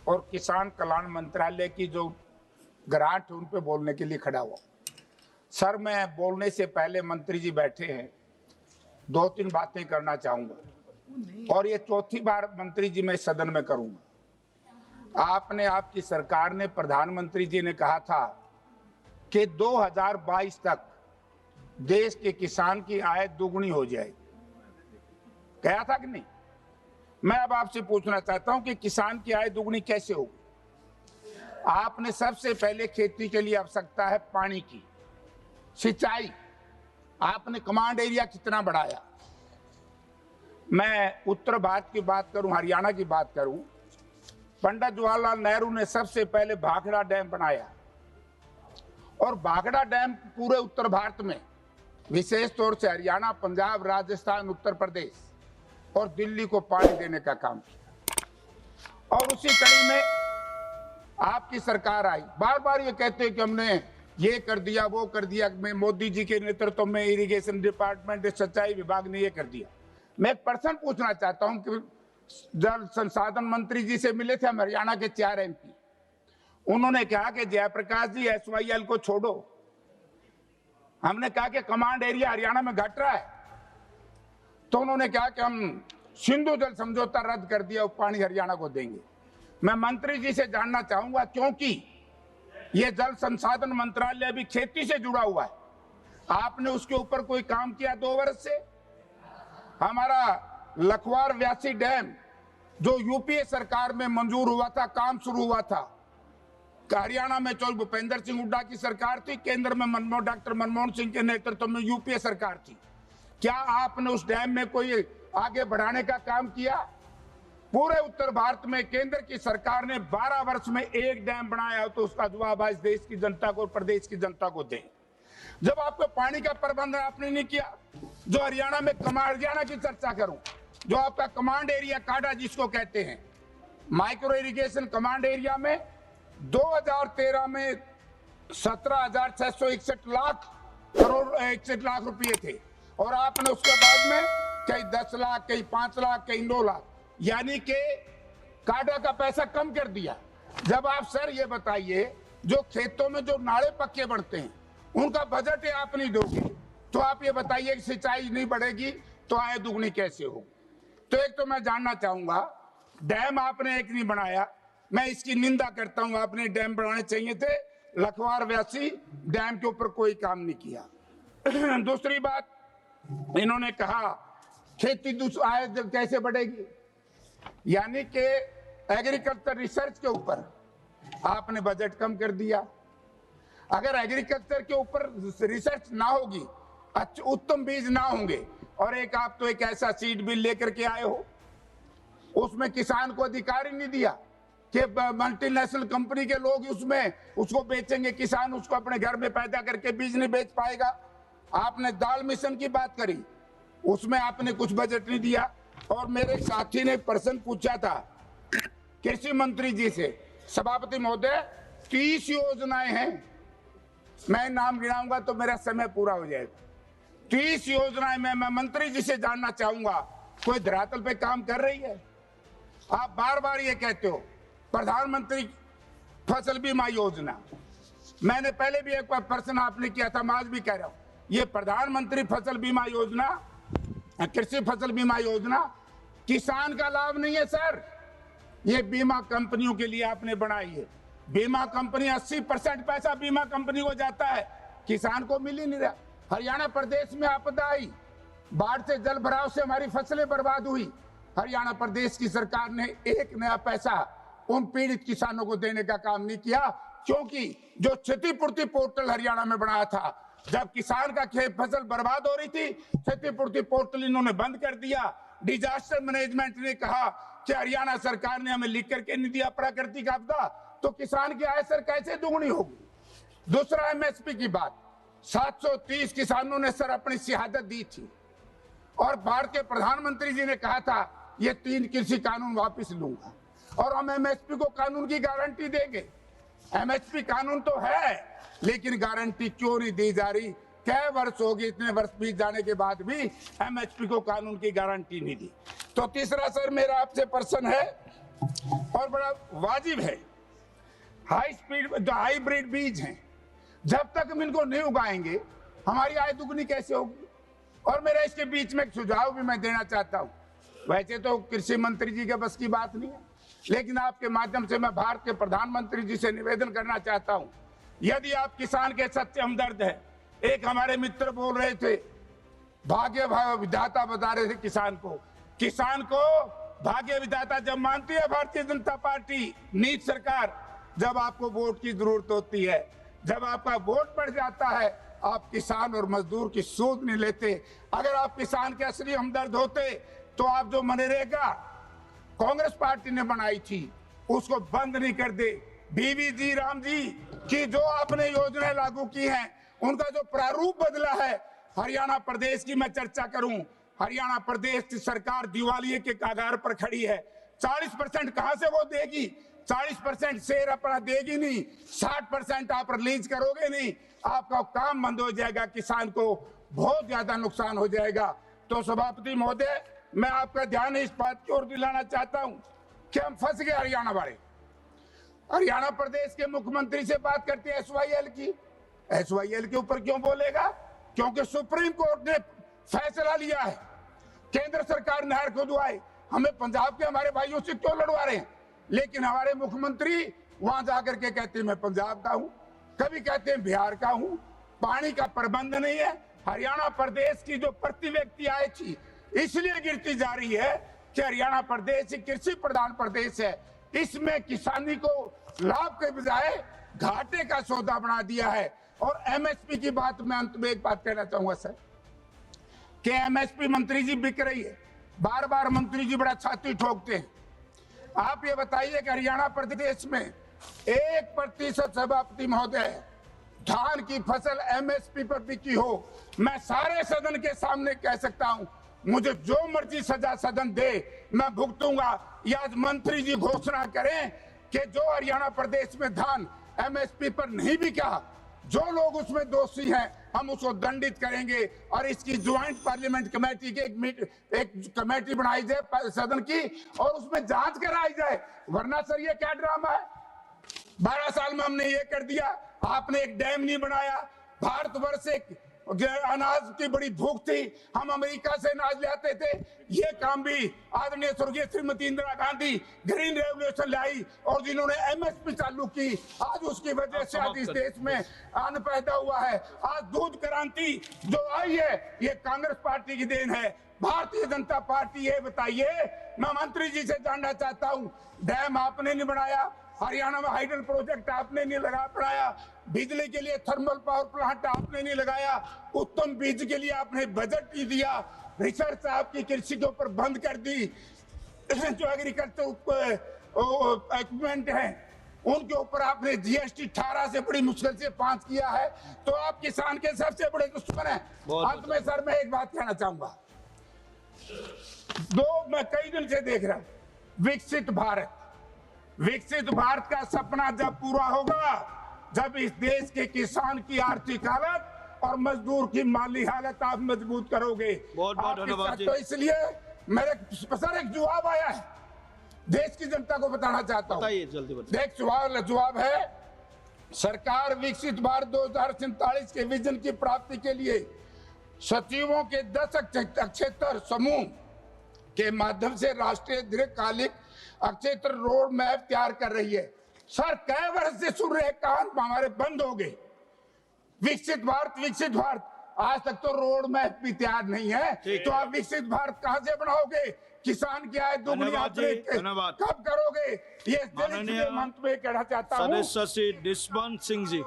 और किसान कल्याण मंत्रालय की जो ग्रांट है उन पे बोलने के लिए खड़ा हुआ। सर, मैं बोलने से पहले मंत्री जी बैठे हैं, 2-3 बातें करना चाहूंगा और ये चौथी बार मंत्री जी मैं सदन में करूंगा। आपकी सरकार ने, प्रधानमंत्री जी ने कहा था कि 2022 तक देश के किसान की आय दोगुनी हो जाएगी, कहा था कि नहीं? मैं अब आपसे पूछना चाहता हूं कि किसान की आय दोगुनी कैसे होगी? आपने सबसे पहले खेती के लिए आवश्यकता है पानी की, सिंचाई। आपने कमांड एरिया कितना बढ़ाया? मैं उत्तर भारत की बात करूं, हरियाणा की बात करूं, पंडित जवाहरलाल नेहरू ने सबसे पहले भाखड़ा डैम बनाया और भाखड़ा डैम पूरे उत्तर भारत में, विशेष तौर से हरियाणा, पंजाब, राजस्थान, उत्तर प्रदेश और दिल्ली को पानी देने का काम किया। और उसी कड़ी में आपकी सरकार आई, बार बार ये कहते हैं कि हमने ये कर दिया, वो कर दिया, मैं मोदी जी के नेतृत्व में इरिगेशन डिपार्टमेंट, सिंचाई विभाग ने ये कर दिया। मैं एक प्रश्न पूछना चाहता हूं कि जल संसाधन मंत्री जी से मिले थे हम, हरियाणा के 4 MP। उन्होंने कहा कि जयप्रकाश जी SYL को छोड़ो। हमने कहा कि कमांड एरिया हरियाणा में घट रहा है, तो उन्होंने कहा कि हम सिंधु जल समझौता रद्द कर दिया, वो पानी हरियाणा को देंगे। मैं मंत्री जी से जानना चाहूंगा, क्योंकि ये जल संसाधन मंत्रालय भी खेती से जुड़ा हुआ है, आपने उसके ऊपर कोई काम किया 2 वर्ष से? हमारा लखवार व्यासी डैम जो यूपीए सरकार में मंजूर हुआ था, काम शुरू हुआ था, हरियाणा में भूपेंद्र सिंह हुड्डा की सरकार थी, केंद्र में डॉक्टर मनमोहन सिंह के नेतृत्व में यूपीए सरकार थी। क्या आपने उस डैम में कोई आगे बढ़ाने का काम किया? पूरे उत्तर भारत में केंद्र की सरकार ने 12 वर्ष में एक डैम बनाया हो तो उसका जवाब आज देश की जनता को, प्रदेश की जनता को दें। जब आपको पानी का प्रबंधन आपने नहीं किया, जो हरियाणा में हरियाणा की चर्चा करूं, जो आपका कमांड एरिया काडा जिसको कहते हैं, माइक्रो इरिगेशन कमांड एरिया में 2013 में 17,661 लाख करोड़ 61 लाख रुपए थे और आपने उसके बाद में कई 10 लाख, कई 5 लाख, कई 9 लाख, यानी कि काडा का पैसा कम कर दिया। जब आप सर ये बताइए, जो खेतों में जो नाले पक्के बनते हैं उनका बजट है आप नहीं दोगे, तो आप ये बताइए कि सिंचाई नहीं बढ़ेगी तो आय दुगनी कैसे होगी? तो एक तो मैं जानना चाहूंगा, डैम आपने एक नहीं बनाया, मैं इसकी निंदा करता हूं, आपने डैम बनाने चाहिए थे। लखवार व्यासी डैम के ऊपर कोई काम नहीं किया। दूसरी बात, इन्होंने कहा खेती आय कैसे बढ़ेगी, यानी कि एग्रीकल्चर रिसर्च के ऊपर आपने बजट कम कर दिया। अगर एग्रीकल्चर के ऊपर रिसर्च ना होगी, उत्तम बीज ना होंगे, और आप तो एक ऐसा सीड बिल लेकर के आए हो, उसमें किसान को अधिकार ही नहीं दिया कि मल्टीनेशनल कंपनी के लोग उसमें उसको बेचेंगे, किसान उसको अपने घर में पैदा करके बीज नहीं बेच पाएगा। आपने दाल मिशन की बात करी, उसमें आपने कुछ बजट नहीं दिया। और मेरे साथी ने प्रश्न पूछा था कृषि मंत्री जी से, सभापति महोदय 30 योजनाएं हैं, मैं नाम गिनाऊंगा तो मेरा समय पूरा हो जाएगा। 30 योजनाएं मैं मंत्री जी से जानना चाहूंगा, कोई धरातल पे काम कर रही है? आप बार बार ये कहते हो प्रधानमंत्री फसल बीमा योजना, मैंने पहले भी एक बार प्रश्न आपने किया था, मैं आज भी कह रहा हूं, ये प्रधानमंत्री फसल बीमा योजना, कृषि फसल बीमा योजना किसान का लाभ नहीं है सर, ये बीमा कंपनियों के लिए आपने बनाई है। बीमा कंपनी 80% पैसा बीमा कंपनी को जाता है, किसान को मिल ही नहीं रहा। हरियाणा प्रदेश में आपदा आई, बाढ़ से, जल भराव से हमारी फसलें बर्बाद हुई, हरियाणा प्रदेश की सरकार ने एक नया पैसा उन पीड़ित किसानों को देने का काम नहीं किया, क्योंकि जो क्षतिपूर्ति पोर्टल हरियाणा में बनाया था, जब किसान का खेत फसल बर्बाद हो रही थी, क्षतिपूर्ति पोर्टल इन्होंने बंद कर दिया। डिजास्टर मैनेजमेंट ने कहा कि हरियाणा सरकार ने हमें लिख करके नहीं दिया प्राकृतिक आपदा, तो किसान की आय सर कैसे दुगनी होगी? दूसरा MSP की बात, 730 किसानों ने सर अपनी शहादत दी थी और भारत के प्रधानमंत्री जी ने कहा था ये 3 कृषि कानून वापस लूंगा और हम MSP को कानून की गारंटी देंगे। MSP कानून तो है, लेकिन गारंटी क्यों नहीं दी जा रही? कई वर्ष हो गए, इतने वर्ष बीत जाने के बाद भी MSP को कानून की गारंटी नहीं दी। तो तीसरा सर मेरा आपसे प्रश्न है और बड़ा वाजिब है। हाई स्पीड जो हाइब्रिड बीज हैं, जब तक हम इनको नहीं उगाएंगे हमारी आय दुगनी कैसे होगी। और मेरा इसके बीच में एक सुझाव भी मैं देना चाहता हूं। वैसे तो कृषि मंत्री जी के बस की बात नहीं है, लेकिन आपके माध्यम से मैं भारत के प्रधानमंत्री जी से निवेदन करना चाहता हूं, यदि आप किसान के सच्चे हमदर्द है। एक हमारे मित्र बोल रहे थे, भाग्य विधाता बता रहे थे किसान को भाग्य विधाता जब मानती है भारतीय जनता पार्टी, नीच सरकार, जब आपको वोट की जरूरत होती है, जब आपका वोट पड़ जाता है, आप किसान और मजदूर की सूद नहीं लेते। अगर आप किसान के असली हमदर्द होते तो आप जो मनरेगा कांग्रेस पार्टी ने बनाई थी उसको बंद नहीं कर दे। बीवी राम जी की जो आपने योजना लागू की हैं, उनका जो प्रारूप बदला है, हरियाणा प्रदेश की मैं चर्चा करूं, हरियाणा प्रदेश की सरकार दिवालिये के कगार पर खड़ी है। 40% कहां से वो देगी? 40% शेयर अपना देगी नहीं, 60% आप रिलीज करोगे नहीं, आपका काम बंद हो जाएगा, किसान को बहुत ज्यादा नुकसान हो जाएगा। तो सभापति महोदय, मैं आपका ध्यान इस बात की ओर दिलाना चाहता हूं कि हम फंस गए हरियाणा वाले। हरियाणा प्रदेश के मुख्यमंत्री से बात करते हैं SYL की। SYL के ऊपर क्यों बोलेगा? क्योंकि सुप्रीम कोर्ट ने फैसला लिया है, केंद्र सरकार नहर खुदवाए। हमें पंजाब के हमारे भाइयों से क्यों लड़वा रहे हैं? लेकिन हमारे मुख्यमंत्री वहां जाकर के कहते हैं मैं पंजाब का हूं, कभी कहते हैं बिहार का हूं। पानी का प्रबंध नहीं है। हरियाणा प्रदेश की जो प्रति व्यक्ति आय थी इसलिए गिरती जा रही है कि हरियाणा प्रदेश एक कृषि प्रधान प्रदेश है। इसमें किसानी को लाभ के बजाय घाटे का सौदा बना दिया है। और MSP की बात मैं अंत में एक बात कहना चाहूंगा सर, कि MSP मंत्री जी बिक रही है। बार बार मंत्री जी बड़ा छाती ठोकते हैं। आप ये बताइए कि हरियाणा प्रदेश में 1% सभापति महोदय धान की फसल MSP पर बिकी हो, मैं सारे सदन के सामने कह सकता हूं, मुझे जो मर्जी सजा सदन दे मैं भुगतूंगा। या आज मंत्री जी घोषणा करें कि जो हरियाणा प्रदेश में धान MSP पर नहीं बिका, जो लोग उसमें दोषी हैं हम उसको दंडित करेंगे। और इसकी ज्वाइंट पार्लियामेंट कमेटी की एक कमेटी बनाई जाए सदन की, और उसमें जांच कराई जाए। वरना सर ये क्या ड्रामा है? 12 साल में हमने ये कर दिया, आपने एक डैम नहीं बनाया। भारतवर्ष एक अनाज की बड़ी भूख थी, हम अमेरिका से अनाज ले आते थे। ये काम भी आदरणीय स्वर्गीय श्रीमती इंदिरा गांधी ग्रीन रेवोल्यूशन लाई, और जिन्होंने MSP चालू की, आज उसकी वजह से आज इस देश में अन्न पैदा हुआ है। आज दूध क्रांति जो आई है ये कांग्रेस पार्टी की देन है। भारतीय जनता पार्टी, ये बताइए, मैं मंत्री जी से जानना चाहता हूँ, डैम आपने नहीं बनाया, हरियाणा में हाइडल प्रोजेक्ट आपने नहीं बनाया, बिजली के लिए थर्मल पावर प्लांट आपने नहीं लगाया, उत्तम बीज के लिए आपने बजट नहीं दिया, रिसर्च आपकी कृषि के ऊपर बंद कर दी, जो एग्रीकल्चर इक्विपमेंट है उनके ऊपर आपने GST 18 से बड़ी मुश्किल से पास किया है। तो आप किसान के सबसे बड़े दुश्मन हैं। अंत में सर मैं एक बात कहना चाहूंगा, मैं कई दिन से देख रहा हूं, विकसित भारत का सपना जब पूरा होगा जब इस देश के किसान की आर्थिक हालत और मजदूर की माली हालत आप मजबूत करोगे। बहुत धन्यवाद। तो इसलिए मेरे सर एक जवाब आया है, देश की जनता को बताना चाहता हूँ। जल्दी देख जवाब है, सरकार विकसित भारत 2047 के विजन की प्राप्ति के लिए सचिवों के 10 अक्षेत्र समूह के माध्यम से राष्ट्रीय दीर्घकालिक अक्षेत्र रोड मैप तैयार कर रही है। सर कई वर्ष से सुन रहे कान हमारे बंद हो गए। विकसित भारत, आज तक तो रोड मैप भी तैयार नहीं है, तो आप विकसित भारत कहां से बनाओगे? किसान की आय दुगनी कब करोगे? ये मंच में कहना चाहता हूँ। सदस्य श्री दुष्मंत सिंह जी।